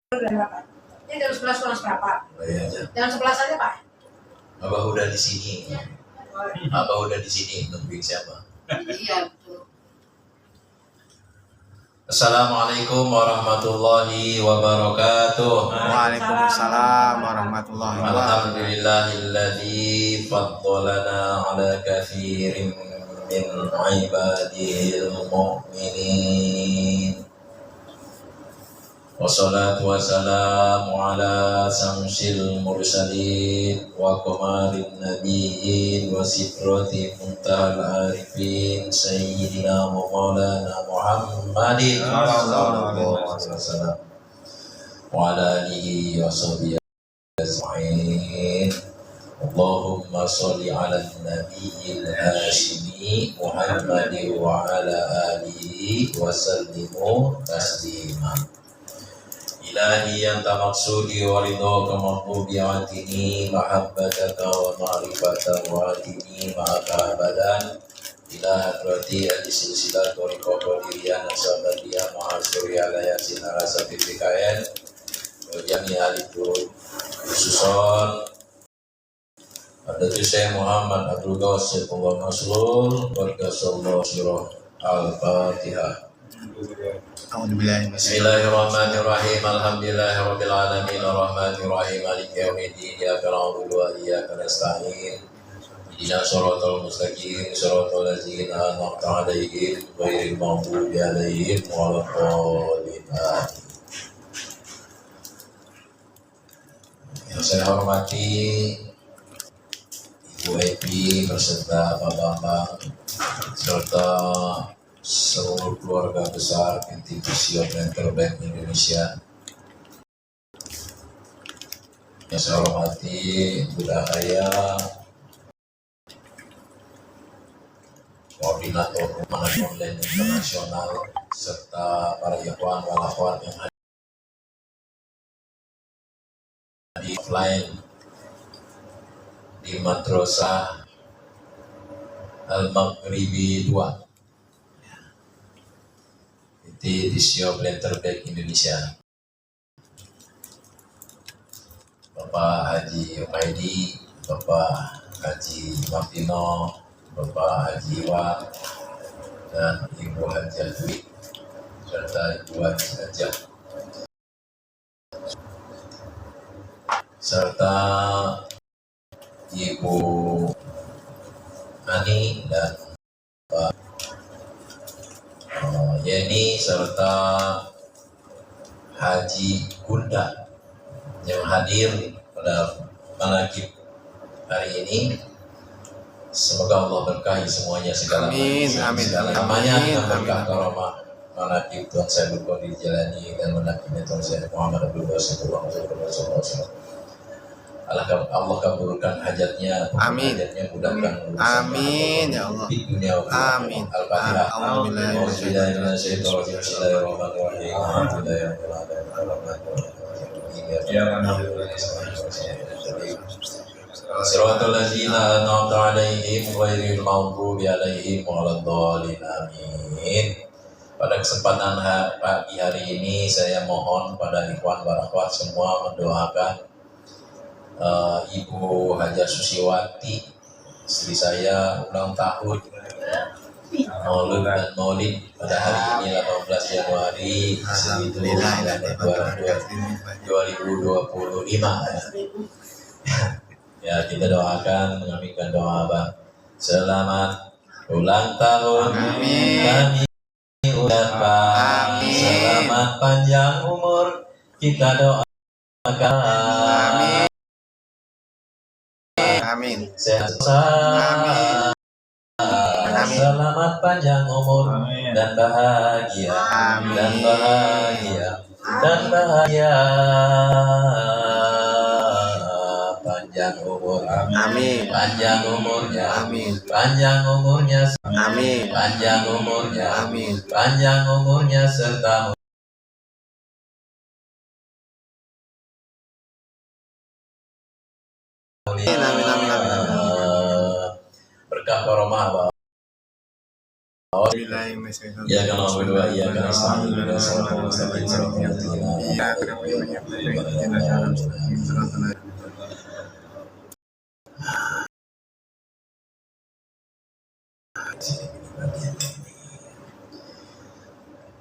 Ini jam 11 kurang seperempat. Oh, iya, Jam 11 saja, Pak. Abah udah di sini. Abah udah di sini nungguin siapa? Iya, betul. Assalamualaikum warahmatullahi wabarakatuh. Waalaikumsalam warahmatullahi wabarakatuh. Alhamdulillahilladzi faddalana ala katsirin min ibadihil mu'minin. Wassalatu wassalamu ala samsil mursalin wa qamalin nabiyyin wa sidrati muntahal arifin sayyidina wa maulana Muhammadin sallallahu alaihi wasallam wa ala alihi wa sahbihi ajma'in. Allahumma sholli ala nabiyil hashimi Muhammadin wa ala alihi wa sallimu taslima. Ilahi anta maksudi wa ridhaka mahbubi atini mahabbataka wa ma'rifata wa atini ma'aka abadan ila hadrati al-silsilah tariqa qadiriyah nasabadiyah ma'asuri ala yasin arasa BPKN wa jami alikur khususon Adatu Syekh Muhammad Abdul Qasim Allah Maslul warga sallallahu sirah al-Fatihah. Bismillahirrahmanirrahim. Alhamdulillahirabbil alamin arrahmanir rahim maliki yaumiddin iyyaka na'budu wa iyyaka nasta'in ihdinas siratal mustaqim siratal ladzina an'amta 'alaihim ghairil maghdubi 'alaihim waladdallin. Yang saya hormati Ibu Epi beserta Pak Bambang serta seluruh keluarga besar inti vision dan terbaik Indonesia. Yang saya hormati Budaya Koordinator Rumah Online Internasional serta para ikhwan wal akhwat yang hadir di offline di Madrasah Al-Maghribi 2 di Visio Plan Terbaik Indonesia. Bapak Haji Umaidi, Bapak Haji Martino, Bapak Haji Iwan, dan Ibu Haji Dwi, serta Ibu Haji Najah, serta Ibu Ani dan Pak Yeni serta Haji Gunda yang hadir pada manaqib hari ini. Semoga Allah berkahi semuanya segala namanya dan berkah karamah manaqib Tuan Syekh Abdul Qadir Jilani dan manaqibnya Tuan Syekh Muhammad Abdul Qasim Allah kabulkan hajatnya, hajatnya mudahkan urusan. Amin ya Allah. Di dunia Amin. Al-Fatihah. Siratal ladzina an'amta 'alaihim ghairil maghdubi 'alaihim waladdallin. Amin. Pada kesempatan pagi hari ini saya mohon pada ikhwan wa akhwat semua mendoakan Ibu Haja Susiwati, istri saya, ulang tahun Maulid pada hari ini 18 Januari 2025. Ya, kita doakan, mengaminkan doa Abang. Selamat ulang tahun kami ucapkan, selamat panjang umur kita doakan. Amin. Sehat selamat, selamat panjang umur dan bahagia, dan bahagia, dan bahagia, panjang umur, Amin. Panjang umurnya, Amin. Panjang umurnya, Amin. Panjang umurnya, Amin. Panjang umurnya serta Amin. Amin. berkah karomah Ya kalau berdua iya kan Islam juga selalu mustaqim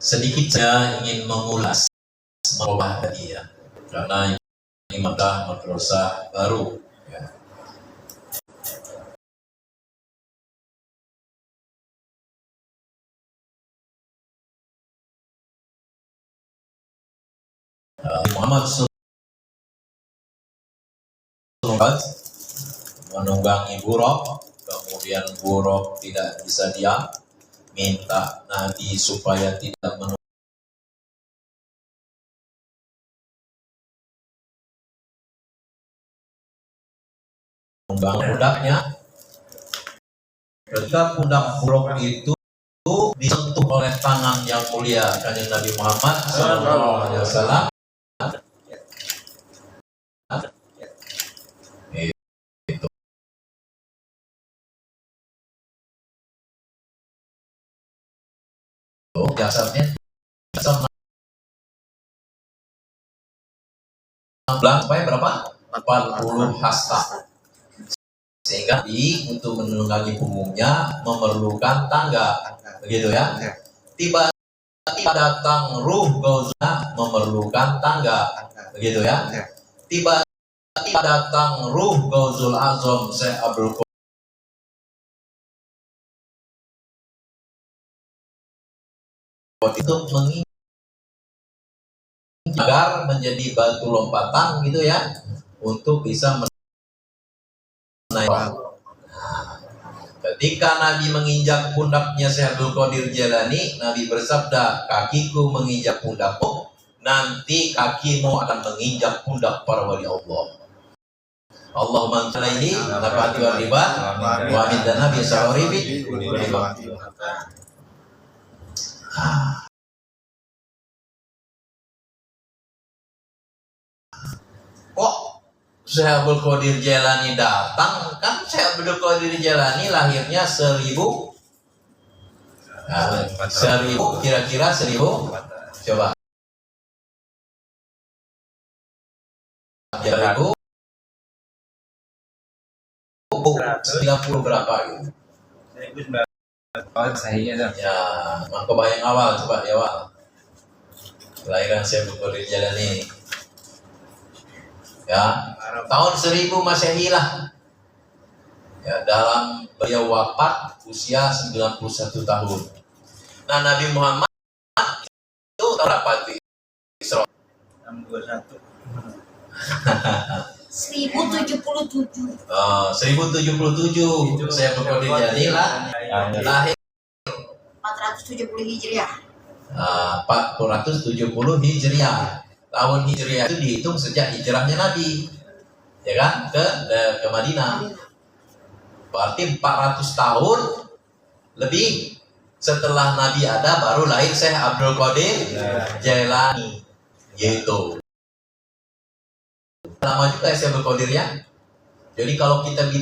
sedikit saya ingin mengulas merubah tadi ya, karena ini madrasah baru ya. Muhammad SAW menunggangi Buraq, kemudian Buraq tidak bisa diam, minta Nabi supaya tidak menunggang pundaknya. Ketika pundak Buraq itu disentuh oleh tangan yang mulia Kanjeng Nabi Muhammad SAW, jasadnya sampai berapa? 40 hasta. Sehingga untuk menunggangi punggungnya memerlukan tangga, begitu ya. Tiba-tiba datang ruh gauzah memerlukan tangga, begitu ya. Tiba-tiba datang ruh Gauzul Azam Syekh Abdul itu mengingat agar menjadi batu lompatan gitu ya, untuk bisa menaik. Ketika Nabi menginjak pundaknya Syekh Abdul Qadir Jailani, Nabi bersabda, kakiku menginjak pundakmu, nanti kakimu akan menginjak pundak para wali Allah. Allahumma salli nafati wa riba wa midana bi sawaribi. Kok Syekh Abdul Qadir Jailani datang? Kan Syekh Abdul Qadir Jailani lahirnya 1000 kira-kira 1000 coba 1030 berapa gitu? Ya, maka bayang awal coba di awal kelahiran Syekh Abdul Qadir Jailani ya, tahun 1000 Masehi lah ya, dalam beliau wafat usia 91 tahun. Nah, Nabi Muhammad itu tahun berapa itu? Isra 1077. 1077 saya berkode jadi lah lahir 470 Hijriah. 470 Hijriah. Tahun Hijriah itu dihitung sejak hijrahnya Nabi, ya kan, ke Madinah. Berarti 400 tahun lebih setelah Nabi ada baru lahir Syekh Abdul Qadir Jailani, gitu. Lama juga Syekh Abdul Qadir ya. Jadi kalau kita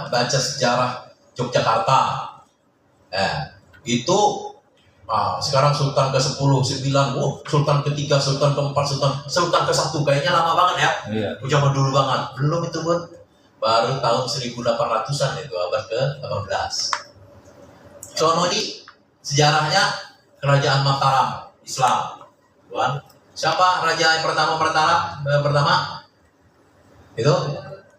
baca sejarah Yogyakarta, itu sekarang Sultan ke-10, 9, Sultan ke-3, Sultan ke-4, Sultan ke-1, kayaknya lama banget ya. Iya. Zaman dulu banget. Belum itu buat baru tahun 1800-an itu, abad ke-18. Sono di sejarahnya kerajaan Mataram Islam. Tuan, siapa raja yang pertama? Itu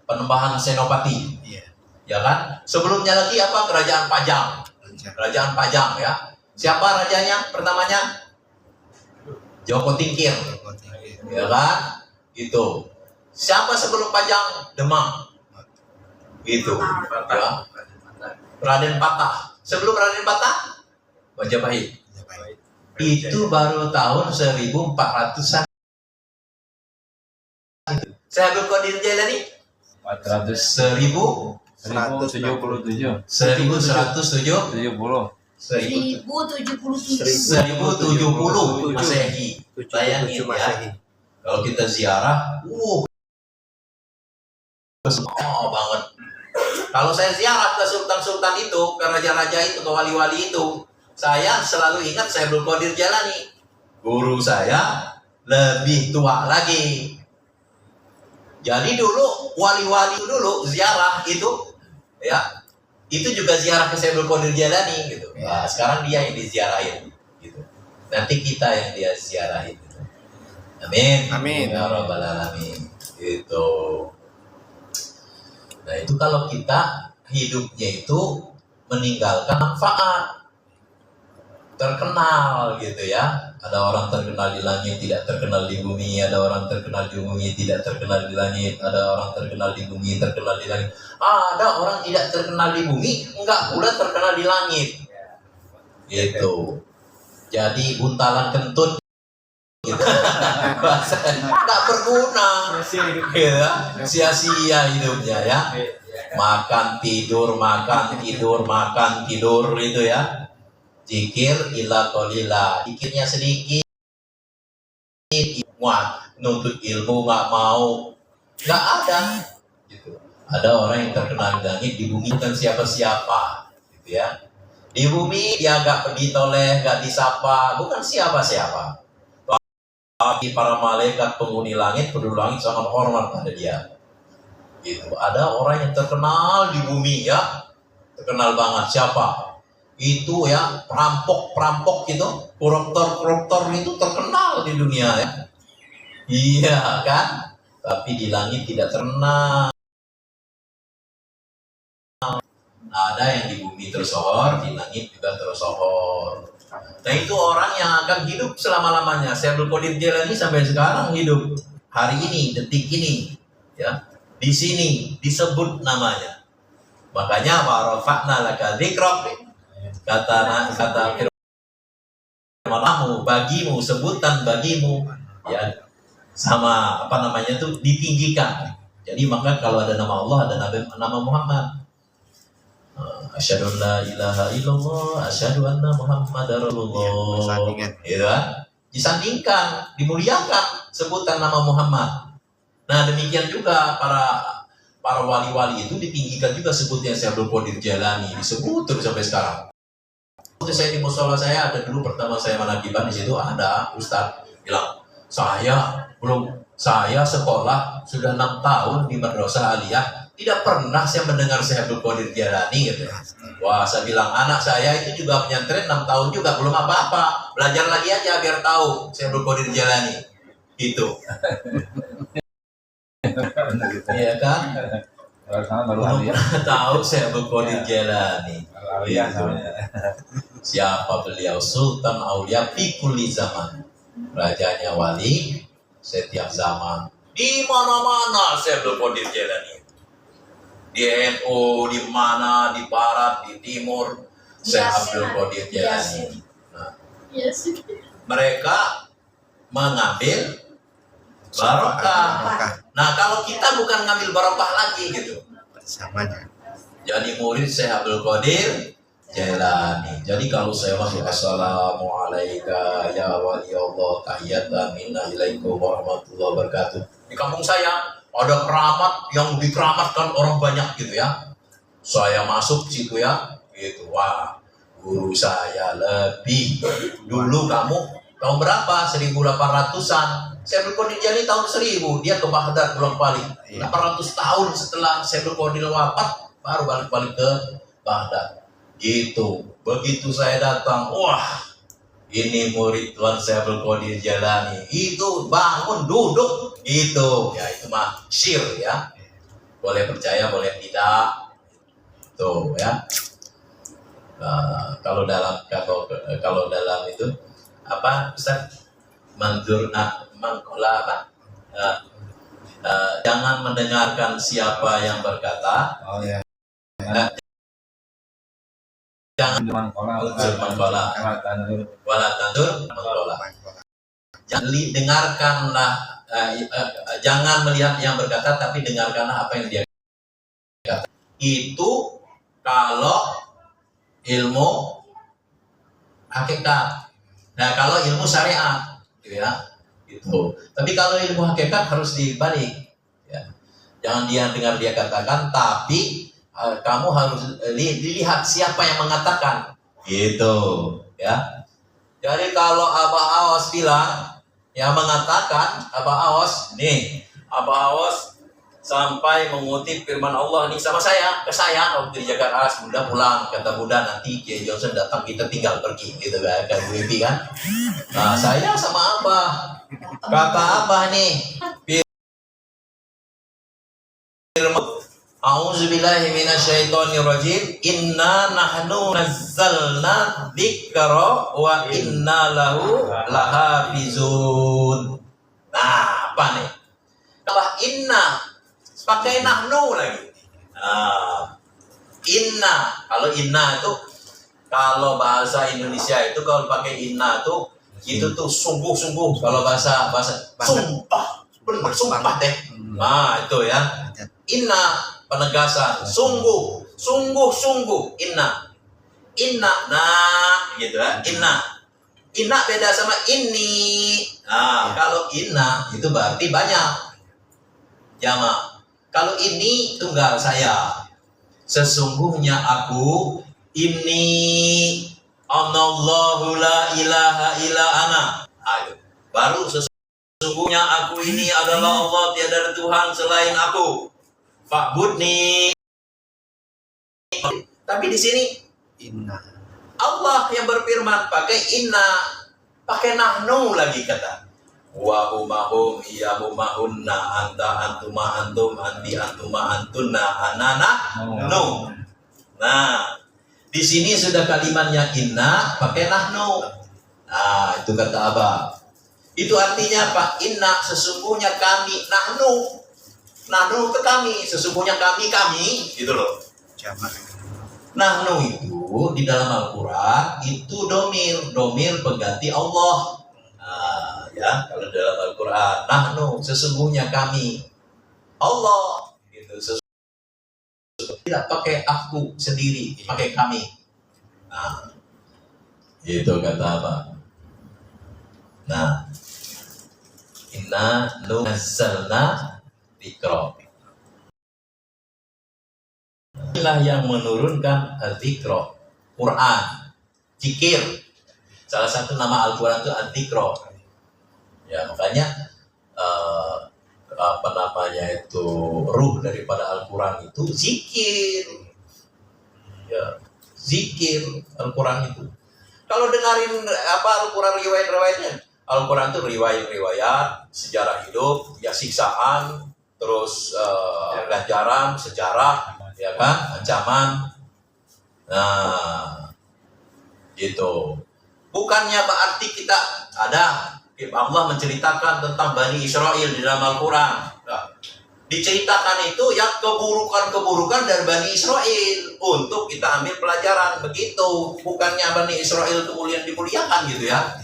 Penembahan Senopati. Iya. Ya kan? Sebelumnya lagi apa? Kerajaan Pajang. Kerajaan Pajang ya. Siapa rajanya pertamanya? Joko Tingkir, ya kan? Gitu. Siapa sebelum Pajang? Demak, gitu. Ya. Raden Patah. Sebelum Raden Patah, Majapahit. Itu baru tahun 1400-an. Saya Abdul Qadir Jailani 1177. 1070 Masehi. Bayangin ya, kalau kita ziarah, banget Kalau saya ziarah ke sultan-sultan itu, ke raja-raja itu, ke wali-wali itu, saya selalu ingat Syekhul Qadir Jalani. Guru saya lebih tua lagi. Jadi dulu wali-wali dulu ziarah itu, ya, itu juga ziarah ke Syekhul Qadir Jalani gitu. Nah, sekarang dia yang diziarahin, gitu. Nanti kita yang dia ziarahin. Gitu. Amin. Amin. Ya Rabbal Alamin. Gitu. Nah itu kalau kita hidupnya itu meninggalkan manfaat, terkenal gitu ya. Ada orang terkenal di langit, tidak terkenal di bumi. Ada orang terkenal di bumi, tidak terkenal di langit. Ada orang terkenal di bumi, terkenal di langit. Ada orang tidak terkenal di bumi, enggak pula terkenal di langit. Gitu. Jadi buntalan kentut gitu. Nggak berguna, ya, sia-sia hidupnya ya. Makan tidur itu ya. Zikir ila qalila, zikirnya sedikit, muat, nuntut ilmu nggak mau, nggak ada. Gitu. Ada orang yang terkenal di langit, di bumi bukan siapa-siapa, gitu ya. Di bumi dia nggak ditoleh, nggak disapa, bukan siapa-siapa. Tapi para malaikat penghuni langit, penduduk langit sangat hormat pada dia. Gitu. Ada orang yang terkenal di bumi ya, terkenal banget. Siapa? Itu ya perampok itu, koruptor itu terkenal di dunia ya. Iya kan? Tapi di langit tidak terkenal. Ada yang di bumi tersohor, di langit juga tersohor. Nah itu orang yang akan hidup selama-lamanya. Syekhul Qadir Jalani sampai sekarang hidup. Hari ini, detik ini, ya, di sini disebut namanya. Makanya wa rafa'na laka dzikrak. Kata firman bagimu, sebutan bagimu, ya, sama apa namanya tuh ditinggikan. Jadi maka kalau ada nama Allah, ada nama Muhammad. Asyhadu an la ilaha illallah, asyhadu anna Muhammadar Rasulullah. Gitu kan? Disandingkan, dimuliakan sebutan nama Muhammad. Nah, demikian juga para wali-wali itu ditinggikan juga sebutnya Syekhul Qadir Jalani, disebut terus sampai sekarang. Waktu saya di musola saya ada dulu pertama saya manakiban, di situ ada ustadz bilang, saya sekolah sudah 6 tahun di Madrasah Aliyah, tidak pernah saya mendengar Syekhul Qadir Jalani gitu. Wah, saya bilang anak saya itu juga penyantren 6 tahun juga belum apa-apa. Belajar lagi aja biar tahu Syekhul Qadir Jalani. Gitu. Iya kan? Belum pernah tahu Syekhul Qadir Jalani. Gitu. Siapa beliau? Sultan Aulia fi kulli zaman. Rajanya wali setiap zaman. Di mana-mana Syekhul Qadir Jalani. Di NU, di mana, di barat, di timur, Syekh Abdul Qadir Jalani. Nah, mereka mengambil barokah. Nah, kalau kita bukan ngambil barokah lagi gitu. Bersamanya. Jadi murid Syekh Abdul Qadir Jalani. Jadi kalau saya masuk assalamualaikum ya wali Allah tahiyatan minna ilaikum warahmatullahi wabarakatuh. Di kampung saya ada keramat yang lebih keramat kan orang banyak gitu ya. Saya masuk situ ya, gitu. Wah, guru saya lebih. Dulu kamu tahun berapa? 1800-an. Syekhul Qadir Jalani tahun 1000. Dia ke Baghdad bolak-balik. 800 tahun setelah Syekhul Qadir wafat, baru balik-balik ke Baghdad. Gitu. Begitu saya datang, wah, ini murid Tuan Syekhul Qadir Jalani. Itu bangun, duduk, gitu. Ya itu mah syir ya. Boleh percaya, boleh tidak. Tuh ya. Kalau dalam itu apa Ustaz? Mangkola apa? Jangan mendengarkan siapa yang berkata. Oh ya. Jangan mangkola. Wala tandur mangkola. Dengarkanlah, jangan melihat yang berkata, tapi dengarkanlah apa yang dia kata. Itu kalau ilmu hakikat. Nah, kalau ilmu syariat, gitu ya, gitu. Tapi kalau ilmu hakikat harus dibalik. Ya. Jangan dia dengar dia katakan, tapi kamu harus dilihat siapa yang mengatakan. Gitu, ya. Jadi kalau Abah Awas bilang, yang mengatakan Abah Awas, nih, Abah Awas sampai mengutip firman Allah nih sama saya, ke saya waktu di Jakarta. Bunda pulang, kata Bunda nanti Kiai Johnson datang kita tinggal pergi gitu kan, kayak Bu kan. Nah saya sama Abah, kata Abah nih, firman A'udzubillahi minasyaitonirrajim. Inna nahnu nazzalna dzikra wa inna lahu lahafizun. Nah, apa nih? Kalau inna pakai nahnu lagi. Inna, kalau inna itu kalau bahasa Indonesia itu kalau pakai inna itu tuh sungguh-sungguh. Kalau bahasa sumpah, benar sumpah deh. Nah, itu ya. Inna penegasan, sungguh, inna, nah, gitu ya, inna beda sama ini. Nah, kalau inna itu berarti banyak, jamak. Kalau ini tunggal saya, sesungguhnya aku ini, anallahu la ilaha illa ana. Ayo, baru sesungguhnya aku ini adalah Allah, tiada ada Tuhan selain aku. Fa'budni. Tapi di sini Inna. Allah yang berfirman pakai inna, pakai nahnu lagi kata. Wa humahum iyahumahunna anta antuma antum anti antuma antunna anana no. Nah, di sini sudah kalimatnya inna pakai nahnu. Nah, itu kata Abah. Itu artinya apa? Inna sesungguhnya kami, nahnu ke kami, sesungguhnya kami, gitu loh. Nahnu itu di dalam Al-Quran itu domir pengganti Allah. Nah, ya kalau dalam Al-Quran nahnu sesungguhnya kami, Allah gitu. Tidak pakai aku sendiri, pakai kami. Nah, itu kata apa? Nah, inna nazzalna dzikra. Inilah yang menurunkan dzikra, Quran, zikir. Salah satu nama Al-Quran itu dzikra. Ya, makanya apa namanya itu ruh daripada Al-Quran itu zikir. Ya, zikir Al-Quran itu. Kalau dengarin apa Al-Quran riwayat-riwayatnya, Al-Quran itu riwayat-riwayat sejarah hidup, ya siksaan, terus ganjaran, sejarah, ya kan, ancaman. Nah, gitu. Bukannya berarti kita ada Allah menceritakan tentang Bani Israel di dalam Al-Quran. Nah, diceritakan itu yang keburukan-keburukan dari Bani Israel untuk kita ambil pelajaran, begitu. Bukannya Bani Israel itu dimuliakan gitu ya.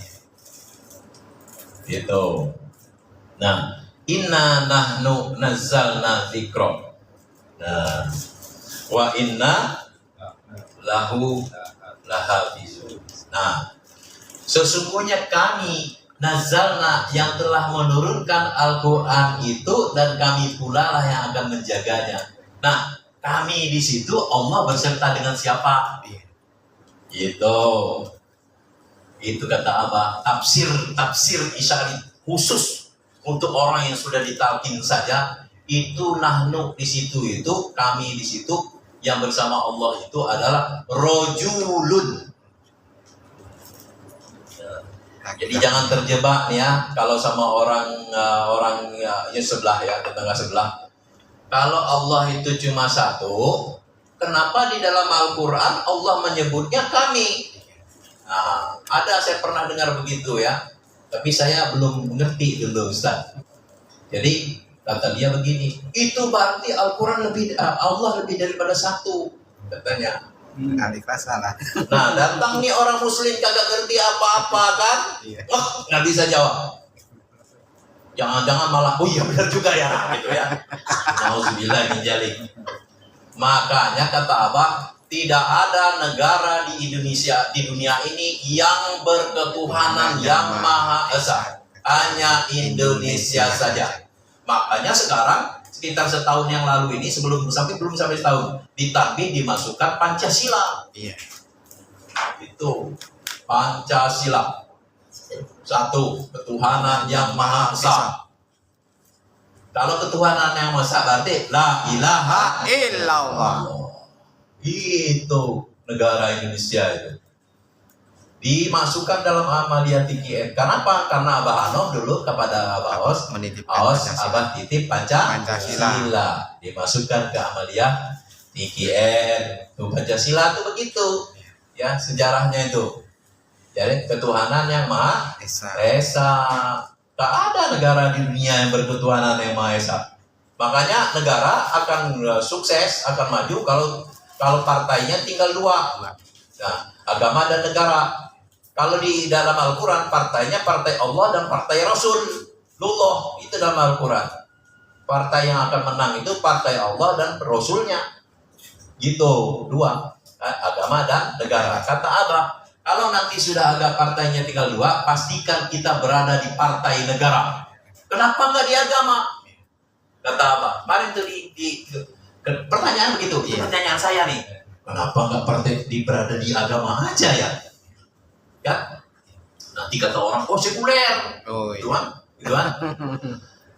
Gitu. Nah, inna nahnu nazzalna dzikra. Nah, wa inna lahu lahafizun. Nah, sesungguhnya kami nazzalna yang telah menurunkan Al-Quran itu, dan kami pula lah yang akan menjaganya. Nah, kami di situ Allah berserta dengan siapa? Itu kata Abah, tafsir isyari khusus untuk orang yang sudah ditalkin saja. Itu nahnu di situ, itu kami di situ yang bersama Allah itu adalah rojulun. Jadi jangan terjebak nih ya, kalau sama orang ya sebelah ya, tetangga sebelah. Kalau Allah itu cuma satu, kenapa di dalam Al-Quran Allah menyebutnya kami? Nah, ada saya pernah dengar begitu ya, tapi saya belum mengerti dulu Ustaz. Jadi kata dia begini, itu berarti Al-Quran Allah lebih daripada satu, katanya. Alif salah. Nah, datang nih orang muslim kagak ngerti apa-apa kan? Wah, nggak bisa jawab. Jangan-jangan malah, oh iya benar juga ya, gitu ya. Nauzubillah min dzalik. Makanya kata Abah, tidak ada negara di Indonesia, di dunia ini yang berketuhanan yang Maha Esa. Hanya Indonesia saja. Makanya sekarang sekitar setahun yang lalu ini, belum sampai setahun, ditambah dimasukkan Pancasila. Iya. Itu Pancasila. Satu, ketuhanan yang Maha Esa. Kalau ketuhanan yang Maha Esa berarti la ilaha Illallah. Itu negara Indonesia itu. Dimasukkan dalam Amaliyah TKN. Kenapa? Karena Abah Hanom dulu kepada Abah Os, Abah titip Pancasila. Dimasukkan ke Amaliyah TKN. Tuh, Pancasila itu begitu. Ya, sejarahnya itu. Jadi ketuhanan yang Maha Esa. Tak ada negara di dunia yang berketuhanan yang Maha Esa. Makanya negara akan sukses, akan maju kalau partainya tinggal dua. Nah, agama dan negara. Kalau di dalam Al-Quran partainya partai Allah dan partai Rasulullah. Itu dalam Al-Quran. Partai yang akan menang itu partai Allah dan Rasulnya. Gitu, dua. Agama dan negara. Kata Abah, kalau nanti sudah ada partainya tinggal dua, pastikan kita berada di partai negara. Kenapa nggak di agama? Kata Abah. Kemarin tuh pertanyaan begitu. Pertanyaan saya nih. Kenapa nggak berada di agama aja ya? Ya, nanti kata orang, sekuler. Itu kan?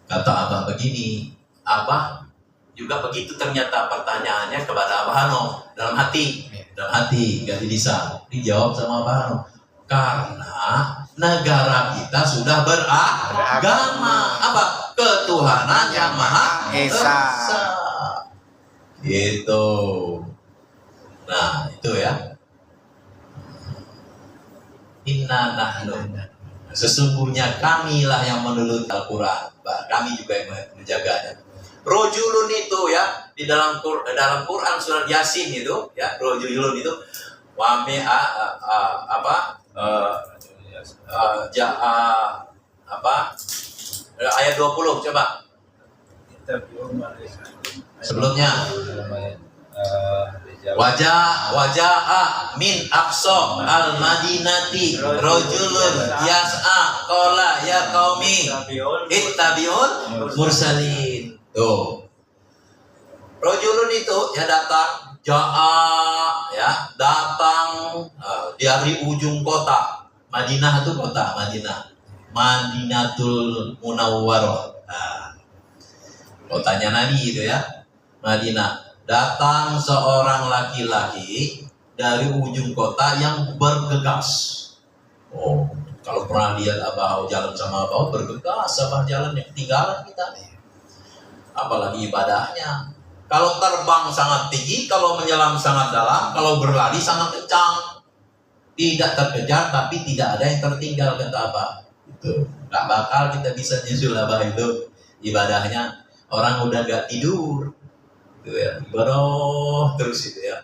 Kata Abah begini, Abah juga begitu ternyata pertanyaannya kepada Abah Hanom dalam hati, gak dilisan. Dijawab sama Abah Hanom, karena negara kita sudah beragama. Apa? Ketuhanan yang Maha Esa. Gitu. Nah, itu ya. Inna nahnu, sesungguhnya kamilah yang menulut Al-Quran, kami juga yang menjaganya. Rojulun itu ya, di dalam Quran surat Yasin itu ya, rojulun itu wame ayat 20 coba. Sebelumnya wajah min aqsa al madinati rajulun yas'a qala ya qaumi ittabi'un mursalin. Tuh, rajulun itu ya datang, datang dari ujung kota. Madinah itu kota Madinatul Munawwarah. Kotanya Nabi itu ya, Madinah. Datang seorang laki-laki dari ujung kota yang bergegas. Kalau pernah lihat Abah jalan sama Abah, bergegas Abah jalan yang ketinggalan kita. Apalagi ibadahnya. Kalau terbang sangat tinggi, kalau menyelam sangat dalam, kalau berlari sangat kencang. Tidak terkejar, tapi tidak ada yang tertinggal, kata Abah. Itu gak bakal kita bisa nyusul Abah itu ibadahnya. Orang udah gak tidur. Gitu ya, ibadah terus itu ya.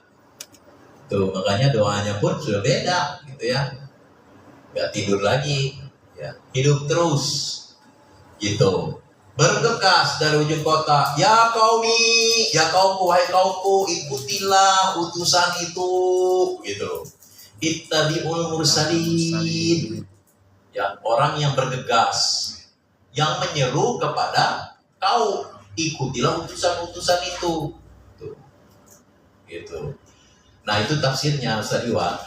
Tuh, makanya doanya pun sudah beda gitu ya. Gak tidur lagi ya, hidup terus gitu. Bergegas dari ujung kota, ya kaumku, wahai kaumku, ikutilah utusan itu gitu. Ittabi'ul mursalin. Ya, orang yang bergegas, yang menyeru kepada kaum, ikutilah utusan-utusan itu. Tuh. Gitu. Nah, itu tafsirnya Ustaz Iwan.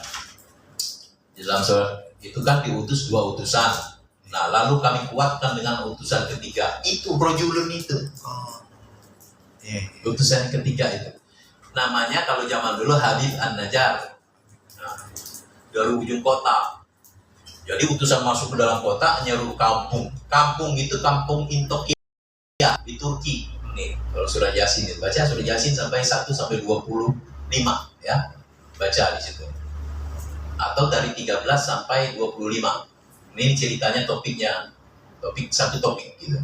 Di dalam surat itu kan diutus 2 utusan. Nah, lalu kami kuatkan dengan utusan ketiga. Itu rojulun itu. Utusan yang ketiga itu. Namanya kalau zaman dulu Habib An-Najjar. Nah, dari ujung kota. Jadi utusan masuk ke dalam kota nyeru kampung. Kampung itu kampung Intokia di Turki. Nih, kalau surah Yasin itu baca surah Yasin sampai 1 sampai 25 ya. Baca di situ. Atau dari 13 sampai 25. Ini ceritanya satu topik gitu.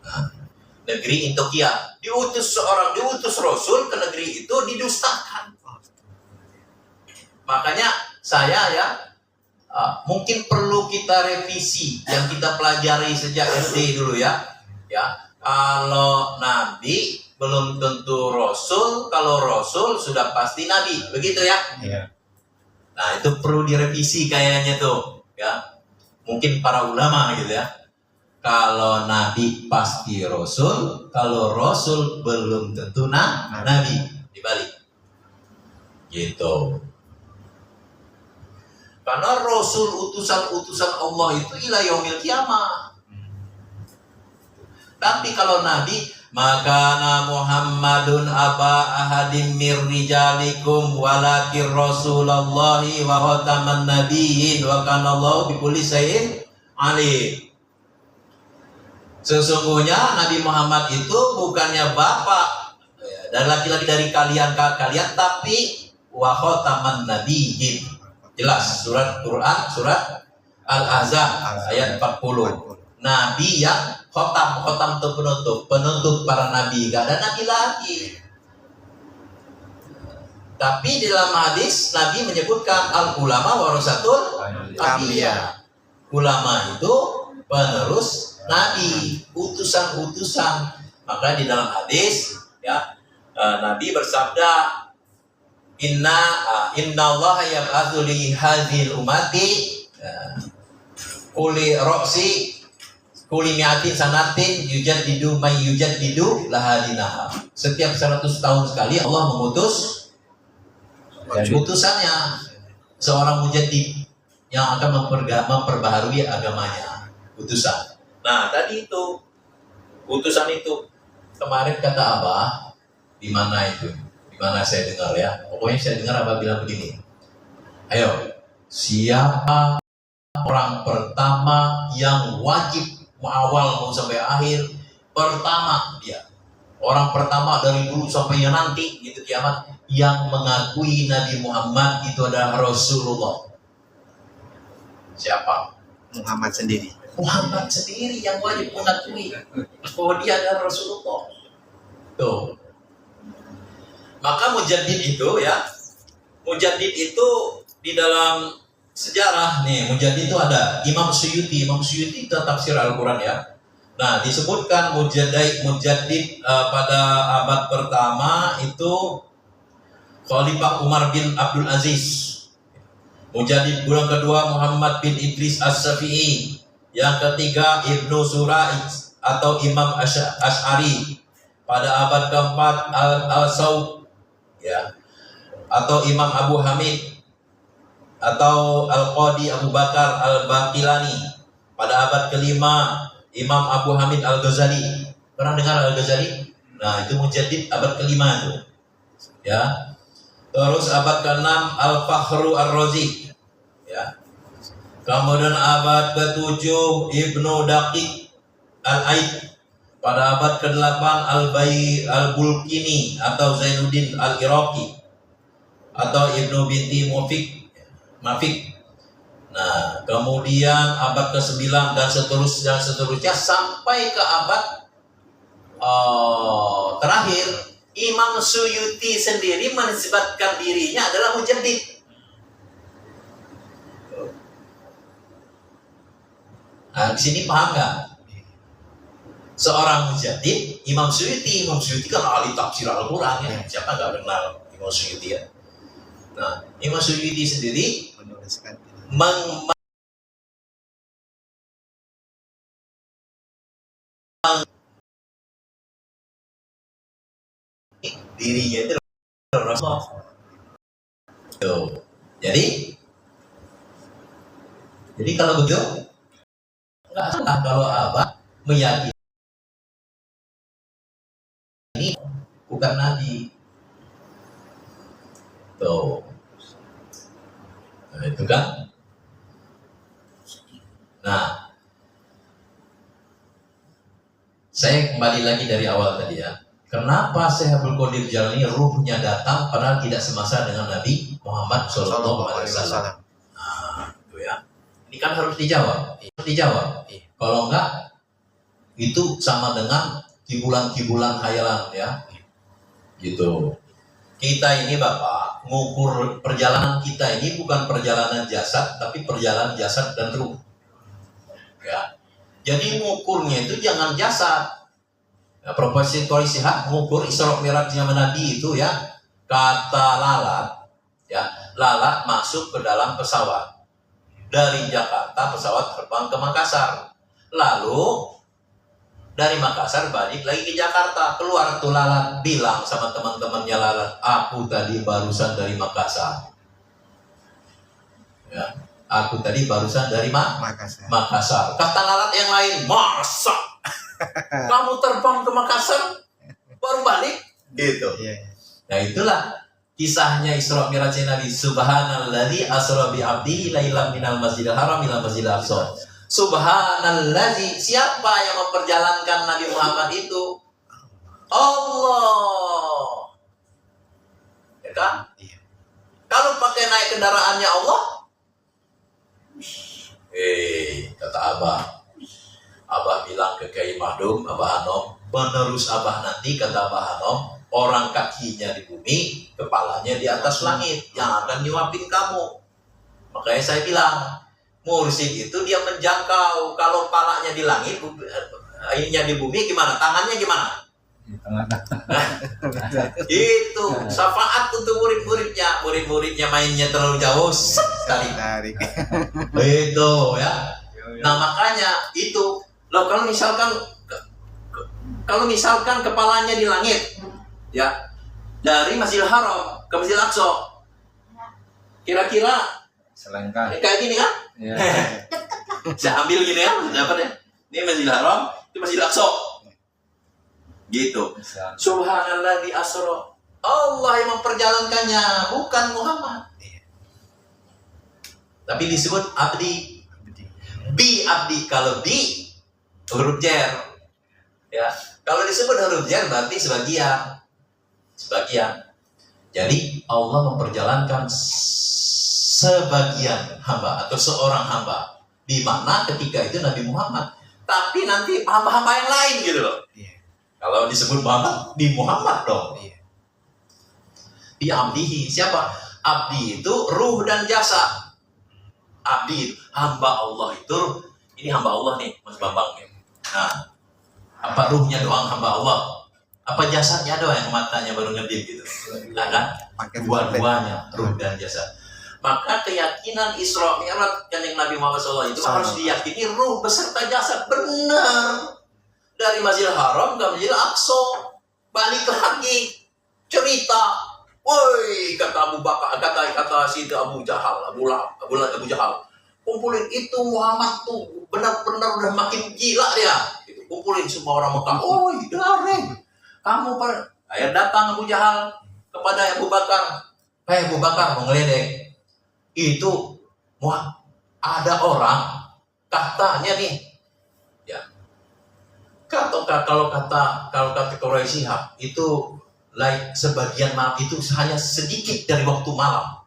Nah, negeri Intokia diutus Rasul ke negeri itu didustakan. Makanya saya ya mungkin perlu kita revisi yang kita pelajari sejak SD dulu ya. Ya, kalau Nabi belum tentu Rasul, kalau Rasul sudah pasti Nabi, begitu ya? Iya. Nah, itu perlu direvisi kayaknya tuh, ya. Mungkin para ulama gitu ya. Kalau nabi pasti rasul, kalau rasul belum tentu nabi, dibalik. Gitu. Karena rasul utusan Allah itu ila yaumil kiamah. Tapi kalau nabi, maka Muhammadun aba ahadim mir rijalikum walakin rasulullahi wa khataman nabiyyin wa kana Allahu bikulli syai'in alim. Sesungguhnya Nabi Muhammad itu bukannya bapak dan laki-laki dari kalian, tapi wa khataman nabiyyin. Jelas surat Quran, surat Al-Ahzab ayat 40. Nabi yang khotam itu penutup para nabi, gak ada nabi lagi. Tapi di dalam hadis Nabi menyebutkan al ulama warasatul anbiya. Ulama itu penerus nabi, utusan-utusan. Maka di dalam hadis ya Nabi bersabda, Inna Allah yab'atsu li hadhil ummati uli roksi kuli mi'atin sanatin yujaddidu may yujaddidu lahadinaha. Setiap 100 tahun sekali Allah mengutus utusannya, seorang mujaddid yang akan memperbaharui agamanya, utusan. Nah, tadi itu utusan itu kemarin kata Abah, di mana itu? Di mana saya dengar ya? Pokoknya saya dengar Abah bilang begini. Ayo, siapa orang pertama yang wajib awal mau sampai akhir? Pertama dia. Orang pertama dari dulu sampai yang nanti gitu kiamat yang mengakui Nabi Muhammad itu adalah Rasulullah. Siapa? Muhammad sendiri. Muhammad sendiri yang wajib mengakui bahwa dia adalah Rasulullah. Tuh. Maka mujaddid itu ya, mujaddid itu di dalam sejarah nih, mujaddid itu ada Imam Suyuti itu tafsir Al-Quran ya. Nah, disebutkan mujaddid pada abad pertama itu Khalifah Umar bin Abdul Aziz. Mujaddid bulan kedua Muhammad bin Idris As-Syafi'i. Yang ketiga Ibnu Suraij atau Imam Asy'ari. Pada abad keempat Al-Saud ya, atau Imam Abu Hamid atau Al-Qadi Abu Bakar Al-Baqilani. Pada abad kelima Imam Abu Hamid Al-Ghazali. Pernah dengar Al-Ghazali? Nah, itu mujaddid abad kelima itu. Ya. Terus abad ke-6 Al-Fakhru Ar-Razi. Ya. Kemudian abad ke-7 Ibnu Daqiq Al-Aid. Pada abad ke-8 Al-Bulkini atau Zainuddin Al-Iraqi atau Ibnu binti Mafik. Nah, kemudian abad ke-9 dan seterusnya sampai ke abad terakhir Imam Suyuti sendiri menisbatkan dirinya adalah mujaddid. Nah, di sini paham nggak? Seorang mujaddid, Imam Suyuti kan ahli tafsir Al-Quran ya. Siapa nggak kenal Imam Suyuti ya? Nah, Imam Suyuti sendiri menuliskan dirinya itu Rasulullah. Jadi kalau begitu nggak salah kalau Abah meyakini ini bukan Nabi. Tuh. Nah, itu kan. Nah, saya kembali lagi dari awal tadi ya. Kenapa Syekh Abdul Qadir Jailani ruhnya datang padahal tidak semasa dengan Nabi Muhammad SAW? Nah, itu ya. Ini kan harus dijawab. Kalau enggak, itu sama dengan kibulan-kibulan khayalan ya. Gitu. Kita ini Bapak, ngukur perjalanan kita ini bukan perjalanan jasad, tapi perjalanan jasad dan ruh. Ya. Jadi ngukurnya itu jangan jasad. Ya, Profesor Tori Sihat mengukur Isra Mi'rajnya Nabi itu ya, kata lalat ya, lalat masuk ke dalam pesawat dari Jakarta, pesawat terbang ke Makassar, lalu Dari Makassar balik lagi ke Jakarta. Keluar tuh Lalat, bilang sama teman-temannya Lalat, aku tadi barusan dari Makassar. Ya, aku tadi barusan dari Makassar. Makassar. Kata Lalat yang lain, masa kamu terbang ke Makassar baru balik? Gitu. Iya. Nah itulah kisahnya Isra Mi'raj Nabi. Subhanalladzi asra bi 'abdihi lailan minal masjidil haram ila masjidil aqsa. Subhanalladzi, siapa yang memperjalankan Nabi Muhammad itu? Allah. Ya kan? Iya. Kalau pakai naik kendaraannya Allah, kata Abah bilang ke Kiai Mahdum, Abah Hanom, penerus Abah nanti, kata Abah Hanom, orang kakinya di bumi, kepalanya di atas langit, yang akan nyuapin kamu. Makanya saya bilang, mursyid itu dia menjangkau. Kalau palanya di langit, airnya di bumi, gimana? Tangannya gimana? Itu syafaat untuk murid-muridnya. Murid-muridnya mainnya terlalu jauh sekali. Tarik. Itu ya. Nah makanya itu loh, kalau misalkan kepalanya di langit, ya, dari Masjidil Haram ke Masjidil Aqsa, kira-kira Selangkah. kayak gini kan? Iya. Saya ambil gini ya, dapat ya. Ini Masjidil Haram, itu Masjidil Aqsa. Gitu. Subhanalladzi asra. Allah yang memperjalankannya, bukan Muhammad. Tapi disebut abdi. Bi abdi. Kalau bi huruf jar. Ya. Kalau disebut huruf jar berarti sebagian. Jadi Allah memperjalankan sebagian hamba atau seorang hamba. Di mana ketika itu Nabi Muhammad. Tapi nanti hamba-hamba yang lain gitu loh. Iya. Kalau disebut Muhammad, di Muhammad dong. Iya. Di abdihi. Siapa? Abdi itu ruh dan jasa. Abdi, hamba Allah itu, ini hamba Allah nih, Mas Bambang nih. Nah, apa ruhnya doang hamba Allah? Apa jasadnya doang yang matanya baru ngedip gitu? Nah kan? Dua-duanya, ruh dan jasa. Maka keyakinan Isra Mi'raj yang Nabi Muhammad SAW itu harus diyakini ruh beserta jasad. Benar. Dari Masjidil Haram ke Masjidil Aqsa, balik lagi cerita. Woi, kata Abu Bakar, kata si Abu Jahal, Abu Jahal, kumpulin itu Muhammad tuh benar-benar udah makin gila dia. Itu kumpulin semua orang Mekah. Woi, dareng, kamu akhir datang Abu Jahal kepada Abu Bakar. Abu Bakar mau ngeledek. Itu ada orang katanya nih. Kalau kata Quraisy itu sebagian malam itu hanya sedikit dari waktu malam.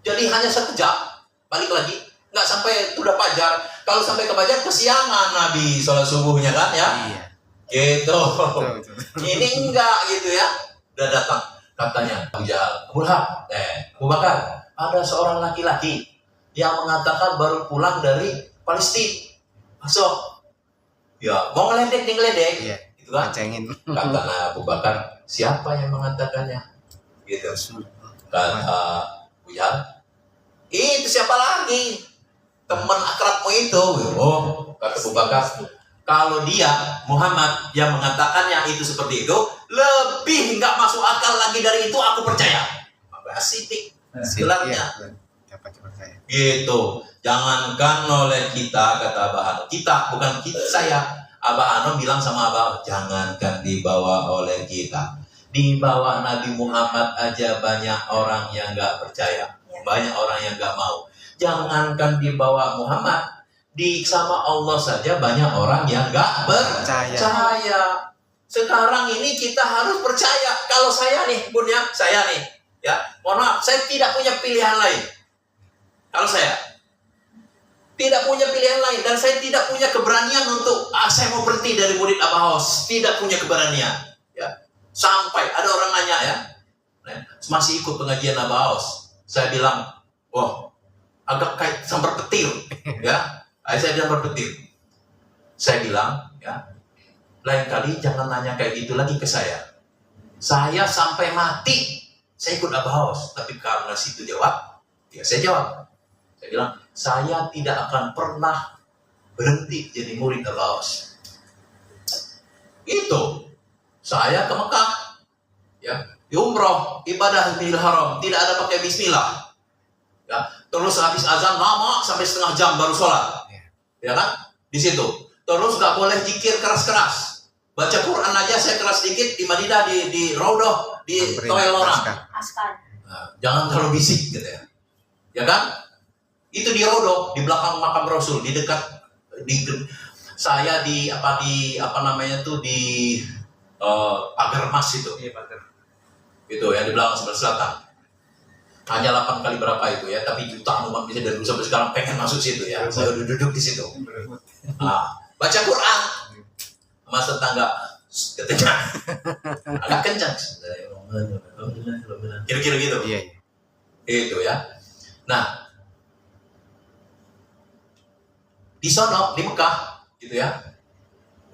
Jadi hanya sekejap, balik lagi, nggak sampai udah fajar. Kalau sampai ke fajar kesiangan Nabi sholat subuhnya kan ya. Iya. Gitu. Betul. Ini enggak gitu ya. Udah datang katanya Abu Jahal, Abu Bakar, ada seorang laki-laki yang mengatakan baru pulang dari Palestina. Masuk. Ya, mau ngeledek. Iya. Gitu kan? Ngecengin. Kata Abu Bakar, siapa yang mengatakannya? Gitu. Kata Abu Jahal, itu siapa lagi? Teman akrabmu itu. Oh, kata Abu Bakar, kalau dia Muhammad yang mengatakannya itu seperti itu, lebih nggak masuk akal lagi dari itu, aku percaya. Sidik gelarnya. Dapat percaya. Gitu. Jangankan oleh kita, kata Abah Hanom. Kita, bukan kita, saya. Abah Hanom bilang sama Abah, jangankan dibawa oleh kita. Dibawa Nabi Muhammad aja banyak orang yang gak percaya. Banyak orang yang gak mau. Jangankan dibawa Muhammad, sama Allah saja banyak orang yang gak percaya. Sekarang ini kita harus percaya. Kalau saya nih, Bun ya, mohon maaf, saya tidak punya pilihan lain. Kalau saya tidak punya pilihan lain, dan saya tidak punya keberanian untuk saya mau berhenti dari murid Abah Hos. Tidak punya keberanian ya. Sampai ada orang nanya ya, masih ikut pengajian Abah Hos. Saya bilang, wah, agak kayak sambar petir ya. Saya sambar petir. Saya bilang ya, lain kali jangan nanya kayak gitu lagi ke saya. Saya sampai mati saya ikut Abah Hos. Tapi karena situ jawab, ya saya jawab. Saya bilang, saya tidak akan pernah berhenti jadi murid Abah Hos. Saya ke Mekah, ya, di umroh, ibadah di haram, tidak ada pakai bismillah. Ya, terus habis azan lama sampai setengah jam baru sholat, ya kan? Di situ. Terus nggak boleh zikir keras-keras. Baca Quran aja saya keras dikit di Madinah, di Raudhah, di toilet orang. Askar. Nah, jangan terlalu bisik gitu ya. Ya kan? Itu di Raudhah, di belakang makam Rasul, di dekat saya di apa namanya tuh di pagar emas itu. Iya, pagar. Itu ya di belakang sebelah selatan. Hanya 8 kali berapa itu ya, tapi jutaan umat bisa dari dulu sampai sekarang pengen masuk situ ya. Saya udah duduk di situ. Nah, baca Quran. Mas tetangga ketika agak kencang. Kira-kira gitu. Iya. Itu ya. Nah, di sono di Mekah gitu ya.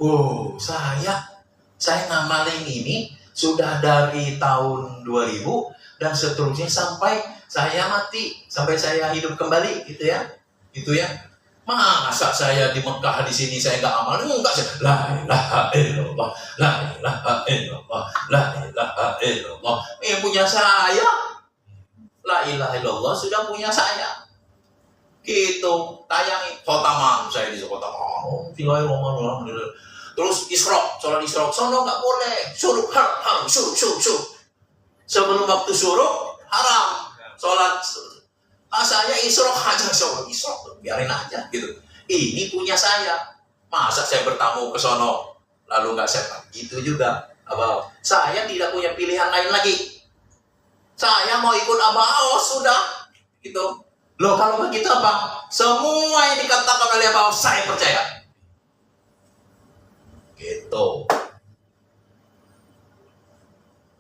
Oh, saya ngamalin ini sudah dari tahun 2000 dan seterusnya sampai saya mati, sampai saya hidup kembali gitu ya. Gitu ya. Masa saya di Mekah di sini saya nggak amal? Enggak, saya la ilaha illallah, la ilaha illallah, la ilaha illallah. Yang punya saya, la ilaha illallah sudah punya saya. Gitu, tayangi khotaman saya di khotaman. Bismillahirrahmanirrahim. Terus Isra, sholat Isra, sono nggak boleh. Suruh haram, suruh. Sebelum waktu suruh haram, sholat. Saya Isra aja, sholat Isra, biarin aja gitu. Ini punya saya. Masa saya bertamu ke sono lalu nggak sehat? Gitu juga. Abah, saya tidak punya pilihan lain lagi. Saya mau ikut Abah sudah, gitu. Loh kalau begitu apa? Semua yang dikatakan oleh Abah saya percaya. Gitu.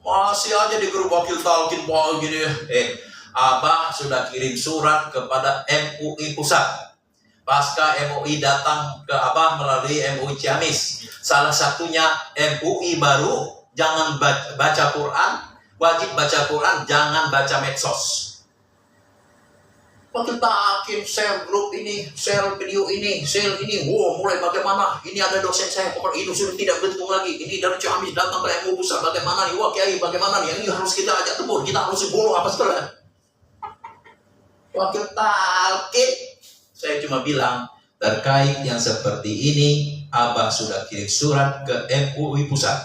Masih aja di grup wakil talqin gini. Abah sudah kirim surat kepada MUI Pusat. Pasca MUI datang ke Abah melalui MUI Ciamis. Salah satunya MUI baru, jangan baca Quran, wajib baca Quran, jangan baca medsos. Wakil takin, share grup ini, share video ini, share ini. Wow, mulai bagaimana? Ini ada dosen saya, itu sudah tidak berhitung lagi. Ini dari Ciamis datang ke MUI Pusat, bagaimana nih? Wah Kiai, bagaimana nih? Ini harus kita ajak tebur, kita harus bunuh apa setelah. Wakil talqin, saya cuma bilang terkait yang seperti ini, Abah sudah kirim surat ke MUI Pusat.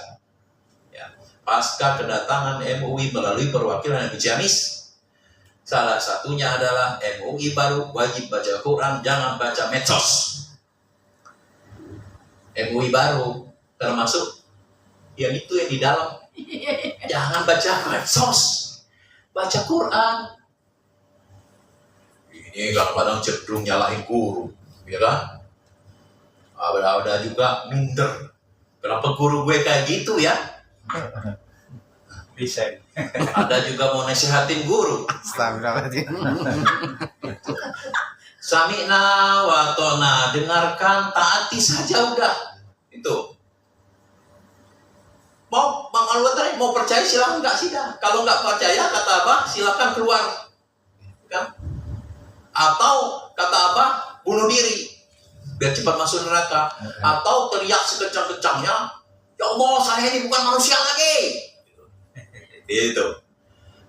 Ya, pasca kedatangan MUI melalui perwakilan di Ciamis, salah satunya adalah MUI baru, wajib baca Quran, jangan baca medsos. MUI baru termasuk yang itu yang di dalam, jangan baca medsos, baca Quran. Ini kadang-kadang cenderung nyalahin guru, ya kan? Ada juga minder. Kenapa guru gue kayak gitu ya? Bisa. Ada juga mau nasihatin guru. Astagfirullahaladzim. Sami'na wa ta'na, dengarkan, taati saja udah. Itu. Mau Bang Alwatari mau percaya silakan, enggak silakan. Kalau enggak percaya kata Abah silakan keluar. Kan? Atau kata Abah bunuh diri biar cepat masuk neraka, atau teriak sekencang-kencangnya, ya Allah saya ini bukan manusia lagi. Itu.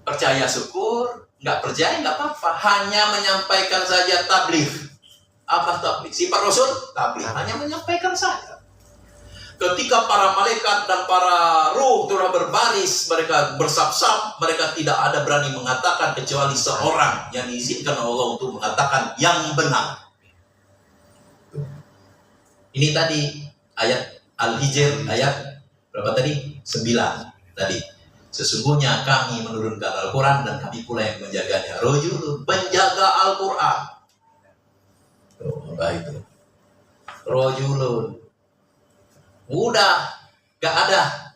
Percaya syukur, nggak percaya nggak apa-apa, hanya menyampaikan saja tabligh. Apa tabligh? Sifat Rasul tabligh, hanya menyampaikan saja. Ketika para malaikat dan para ruh telah berbaris, mereka bersab-sab, mereka tidak ada berani mengatakan kecuali seorang yang diizinkan Allah untuk mengatakan yang benar. Ini tadi ayat Al-Hijr, ayat berapa tadi? 9 tadi. Sesungguhnya kami menurunkan Al-Quran dan kami pula yang menjaganya. Rojulun, menjaga Al-Quran. Itu. Rojulun. Udah, gak ada.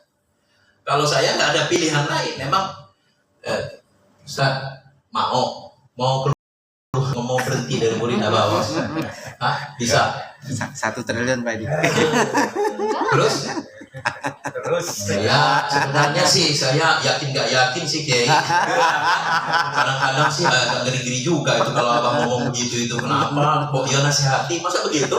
Kalau saya gak ada pilihan lain. Memang Ustaz mau berhenti dari murid Abah. Hah? Bisa? 1 triliun Pak. Terus saya sebenarnya sih saya yakin gak yakin sih Kiai. Kadang-kadang sih agak geri-geri juga itu kalau Abang ngomong begitu itu. Kenapa? Kok dia nasihati? Masa begitu?